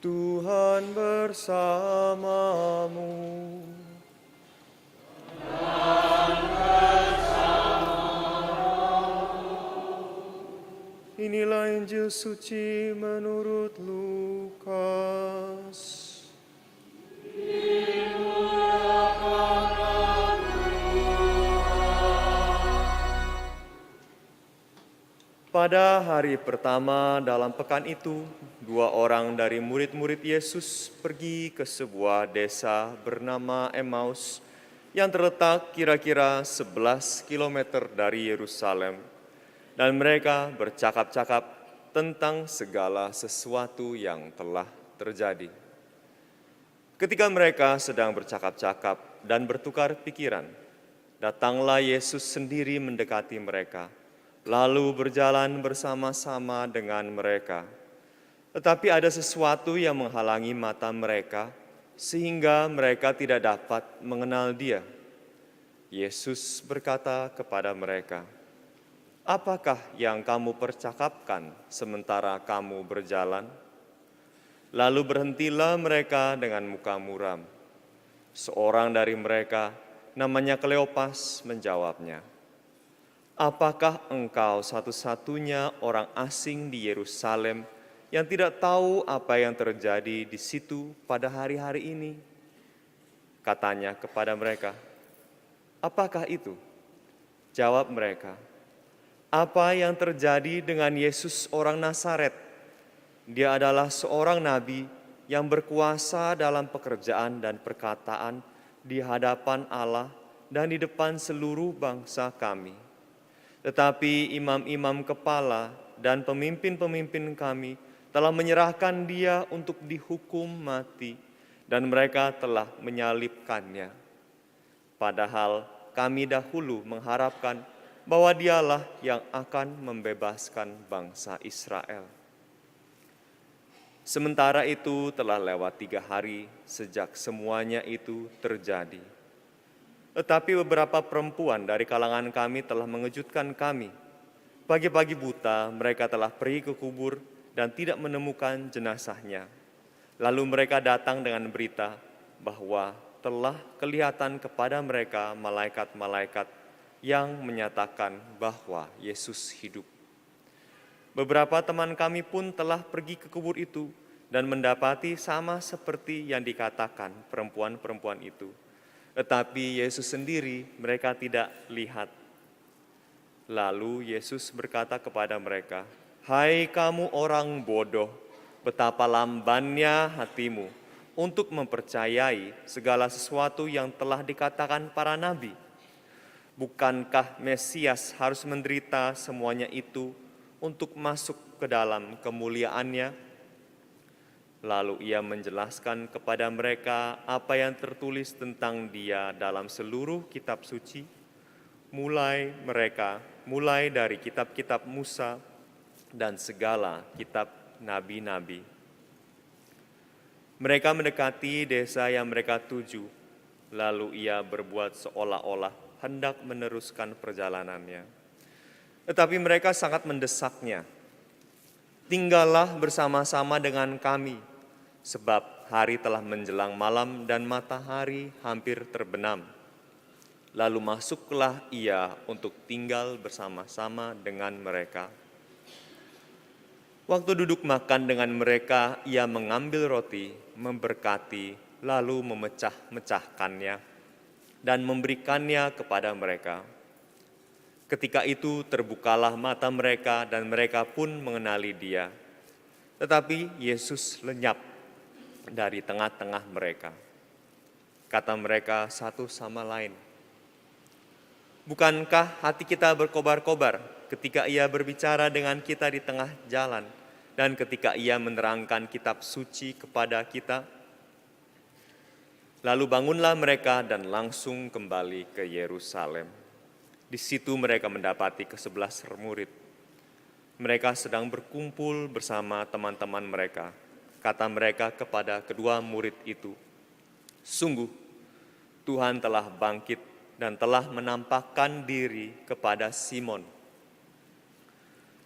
Tuhan bersamamu. Inilah Injil suci menurut Lukas. Pada hari pertama dalam pekan itu, 2 orang dari murid-murid Yesus pergi ke sebuah desa bernama Emmaus yang terletak kira-kira 11 km dari Yerusalem. Dan mereka bercakap-cakap tentang segala sesuatu yang telah terjadi. Ketika mereka sedang bercakap-cakap dan bertukar pikiran, datanglah Yesus sendiri mendekati mereka, lalu berjalan bersama-sama dengan mereka. Tetapi ada sesuatu yang menghalangi mata mereka, sehingga mereka tidak dapat mengenal Dia. Yesus berkata kepada mereka, "Apakah yang kamu percakapkan sementara kamu berjalan?" Lalu berhentilah mereka dengan muka muram. Seorang dari mereka, namanya Kleopas, menjawabnya, "Apakah engkau satu-satunya orang asing di Yerusalem yang tidak tahu apa yang terjadi di situ pada hari-hari ini?" Katanya kepada mereka, "Apakah itu?" Jawab mereka, "Apa yang terjadi dengan Yesus orang Nazaret? Dia adalah seorang nabi yang berkuasa dalam pekerjaan dan perkataan di hadapan Allah dan di depan seluruh bangsa kami. Tetapi imam-imam kepala dan pemimpin-pemimpin kami telah menyerahkan Dia untuk dihukum mati, dan mereka telah menyalibkannya. Padahal kami dahulu mengharapkan bahwa Dialah yang akan membebaskan bangsa Israel." Sementara itu telah lewat 3 hari sejak semuanya itu terjadi. Tetapi beberapa perempuan dari kalangan kami telah mengejutkan kami. Pagi-pagi buta mereka telah pergi ke kubur dan tidak menemukan jenazahnya. Lalu mereka datang dengan berita bahwa telah kelihatan kepada mereka malaikat-malaikat yang menyatakan bahwa Yesus hidup. Beberapa teman kami pun telah pergi ke kubur itu dan mendapati sama seperti yang dikatakan perempuan-perempuan itu. Tetapi Yesus sendiri mereka tidak lihat. Lalu Yesus berkata kepada mereka, "Hai kamu orang bodoh, betapa lambannya hatimu untuk mempercayai segala sesuatu yang telah dikatakan para nabi. Bukankah Mesias harus menderita semuanya itu untuk masuk ke dalam kemuliaannya?" Lalu Ia menjelaskan kepada mereka apa yang tertulis tentang Dia dalam seluruh kitab suci, mulai dari kitab-kitab Musa dan segala kitab nabi-nabi. Mereka mendekati desa yang mereka tuju, lalu Ia berbuat seolah-olah hendak meneruskan perjalanannya. Tetapi mereka sangat mendesaknya. "Tinggallah bersama-sama dengan kami, sebab hari telah menjelang malam dan matahari hampir terbenam." Lalu masuklah Ia untuk tinggal bersama-sama dengan mereka. Waktu duduk makan dengan mereka, Ia mengambil roti, memberkati, lalu memecah-mecahkannya dan memberikannya kepada mereka. Ketika itu terbukalah mata mereka dan mereka pun mengenali Dia. Tetapi Yesus lenyap dari tengah-tengah mereka. Kata mereka satu sama lain, "Bukankah hati kita berkobar-kobar ketika Ia berbicara dengan kita di tengah jalan dan ketika Ia menerangkan kitab suci kepada kita?" Lalu bangunlah mereka dan langsung kembali ke Yerusalem. Di situ mereka mendapati ke-11 murid. Mereka sedang berkumpul bersama teman-teman mereka. Kata mereka kepada kedua murid itu, "Sungguh, Tuhan telah bangkit dan telah menampakkan diri kepada Simon."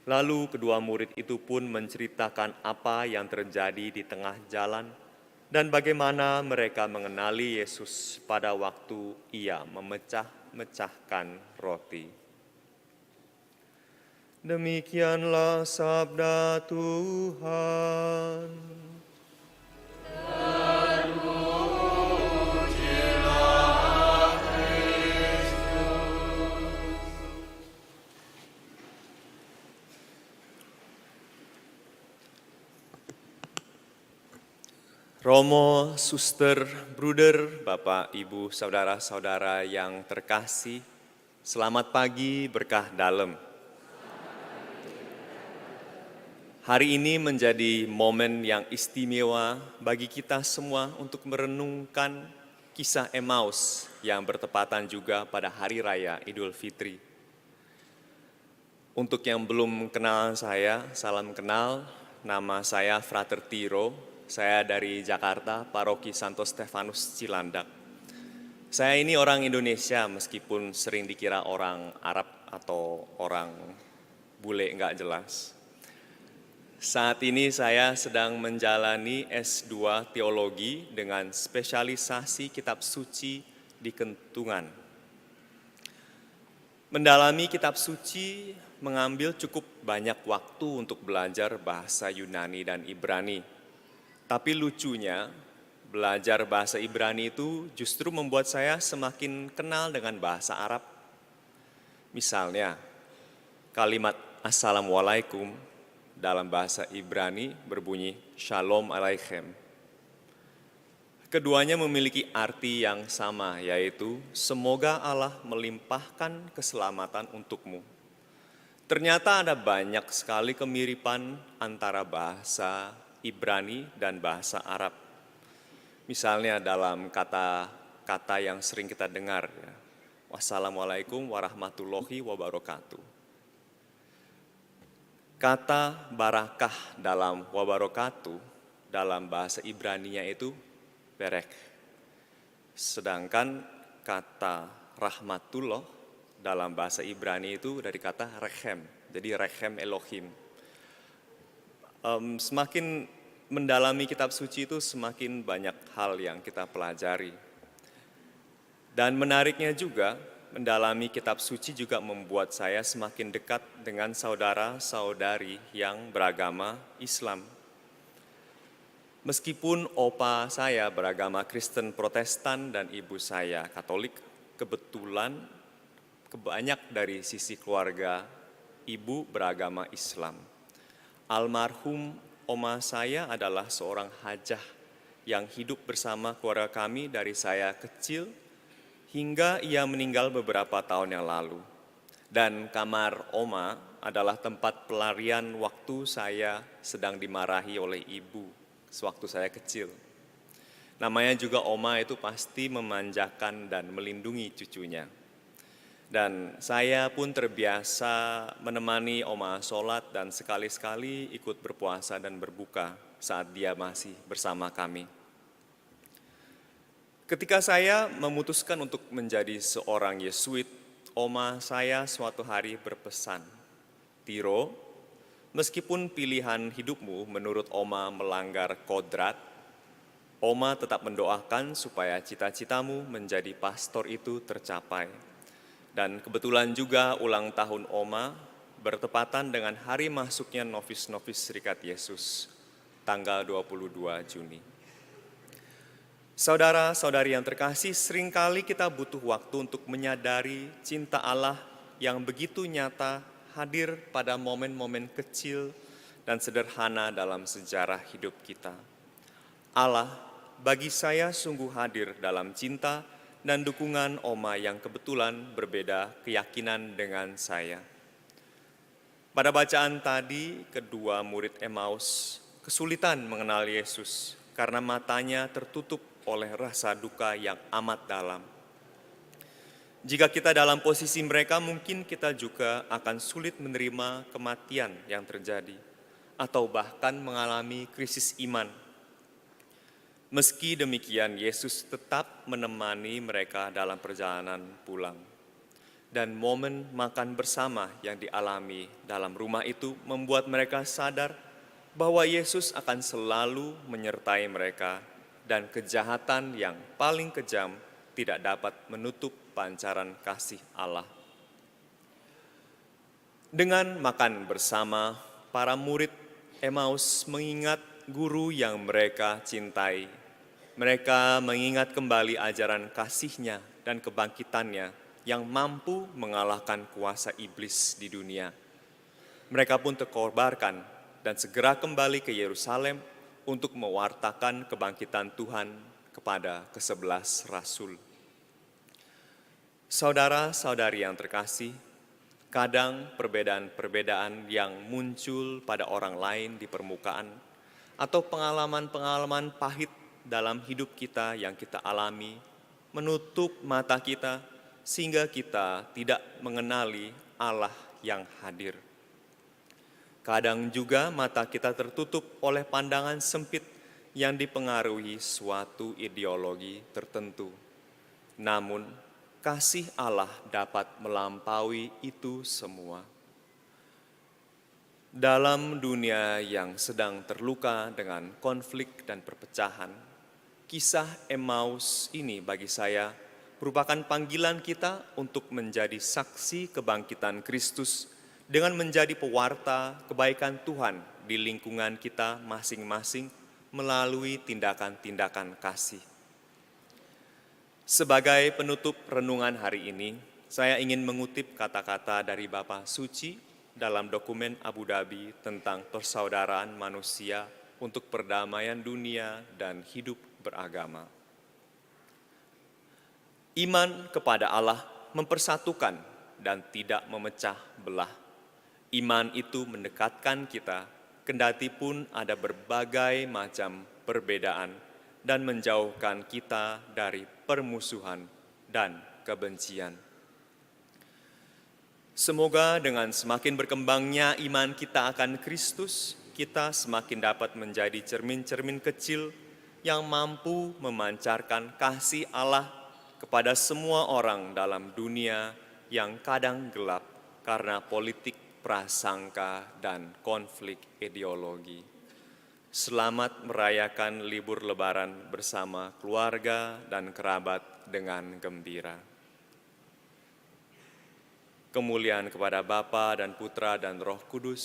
Lalu kedua murid itu pun menceritakan apa yang terjadi di tengah jalan dan bagaimana mereka mengenali Yesus pada waktu ia memecah-mecahkan roti. Demikianlah sabda Tuhan. Romo, suster, bruder, Bapak, Ibu, saudara-saudara yang terkasih, selamat pagi berkah dalam. Hari ini menjadi momen yang istimewa bagi kita semua untuk merenungkan kisah Emmaus yang bertepatan juga pada Hari Raya Idul Fitri. Untuk yang belum kenal saya, salam kenal, nama saya Frater Tiro. Saya dari Jakarta, Paroki Santo Stefanus Cilandak. Saya ini orang Indonesia meskipun sering dikira orang Arab atau orang bule nggak jelas. Saat ini saya sedang menjalani S2 Teologi dengan spesialisasi kitab suci di Kentungan. Mendalami kitab suci mengambil cukup banyak waktu untuk belajar bahasa Yunani dan Ibrani. Tapi lucunya, belajar bahasa Ibrani itu justru membuat saya semakin kenal dengan bahasa Arab. Misalnya, kalimat Assalamualaikum dalam bahasa Ibrani berbunyi Shalom Aleichem. Keduanya memiliki arti yang sama, yaitu semoga Allah melimpahkan keselamatan untukmu. Ternyata ada banyak sekali kemiripan antara bahasa Ibrani dan bahasa Arab. Misalnya dalam kata-kata yang sering kita dengar, ya. Wassalamualaikum warahmatullahi wabarakatuh. Kata barakah dalam wabarakatuh dalam bahasa Ibraninya itu berek. Sedangkan kata rahmatullah dalam bahasa Ibrani itu dari kata rechem, jadi rechem Elohim. Semakin mendalami kitab suci itu semakin banyak hal yang kita pelajari. Dan menariknya juga, mendalami kitab suci juga membuat saya semakin dekat dengan saudara-saudari yang beragama Islam. Meskipun opa saya beragama Kristen Protestan dan ibu saya Katolik, kebetulan banyak dari sisi keluarga ibu beragama Islam. Almarhum oma saya adalah seorang hajah yang hidup bersama keluarga kami dari saya kecil hingga ia meninggal beberapa tahun yang lalu. Dan kamar oma adalah tempat pelarian waktu saya sedang dimarahi oleh ibu sewaktu saya kecil. Namanya juga oma itu pasti memanjakan dan melindungi cucunya. Dan saya pun terbiasa menemani oma sholat dan sekali-sekali ikut berpuasa dan berbuka saat dia masih bersama kami. Ketika saya memutuskan untuk menjadi seorang Yesuit, oma saya suatu hari berpesan, Tiro, meskipun pilihan hidupmu menurut oma melanggar kodrat, oma tetap mendoakan supaya cita-citamu menjadi pastor itu tercapai. Dan kebetulan juga ulang tahun oma bertepatan dengan hari masuknya novis-novis Serikat Yesus, tanggal 22 Juni. Saudara-saudari yang terkasih, seringkali kita butuh waktu untuk menyadari cinta Allah yang begitu nyata hadir pada momen-momen kecil dan sederhana dalam sejarah hidup kita. Allah bagi saya sungguh hadir dalam cinta dan dukungan oma yang kebetulan berbeda keyakinan dengan saya. Pada bacaan tadi, kedua murid Emmaus kesulitan mengenal Yesus karena matanya tertutup oleh rasa duka yang amat dalam. Jika kita dalam posisi mereka, mungkin kita juga akan sulit menerima kematian yang terjadi, atau bahkan mengalami krisis iman. Meski demikian, Yesus tetap menemani mereka dalam perjalanan pulang. Dan momen makan bersama yang dialami dalam rumah itu membuat mereka sadar bahwa Yesus akan selalu menyertai mereka dan kejahatan yang paling kejam tidak dapat menutup pancaran kasih Allah. Dengan makan bersama, para murid Emmaus mengingat guru yang mereka cintai. Mereka mengingat kembali ajaran kasih-Nya dan kebangkitannya yang mampu mengalahkan kuasa iblis di dunia. Mereka pun terkobarkan dan segera kembali ke Yerusalem untuk mewartakan kebangkitan Tuhan kepada ke-11 rasul. Saudara-saudari yang terkasih, kadang perbedaan-perbedaan yang muncul pada orang lain di permukaan atau pengalaman-pengalaman pahit dalam hidup kita yang kita alami menutup mata kita sehingga kita tidak mengenali Allah yang hadir. Kadang juga mata kita tertutup oleh pandangan sempit yang dipengaruhi suatu ideologi tertentu. Namun, kasih Allah dapat melampaui itu semua. Dalam dunia yang sedang terluka dengan konflik dan perpecahan, kisah Emmaus ini bagi saya merupakan panggilan kita untuk menjadi saksi kebangkitan Kristus dengan menjadi pewarta kebaikan Tuhan di lingkungan kita masing-masing melalui tindakan-tindakan kasih. Sebagai penutup renungan hari ini, saya ingin mengutip kata-kata dari Bapa Suci dalam dokumen Abu Dhabi tentang persaudaraan manusia untuk perdamaian dunia dan hidup beragama. Iman kepada Allah mempersatukan dan tidak memecah belah. Iman itu mendekatkan kita, kendati pun ada berbagai macam perbedaan dan menjauhkan kita dari permusuhan dan kebencian. Semoga dengan semakin berkembangnya iman kita akan Kristus, kita semakin dapat menjadi cermin-cermin kecil yang mampu memancarkan kasih Allah kepada semua orang dalam dunia yang kadang gelap karena politik prasangka dan konflik ideologi. Selamat merayakan libur Lebaran bersama keluarga dan kerabat dengan gembira. Kemuliaan kepada Bapa dan Putra dan Roh Kudus.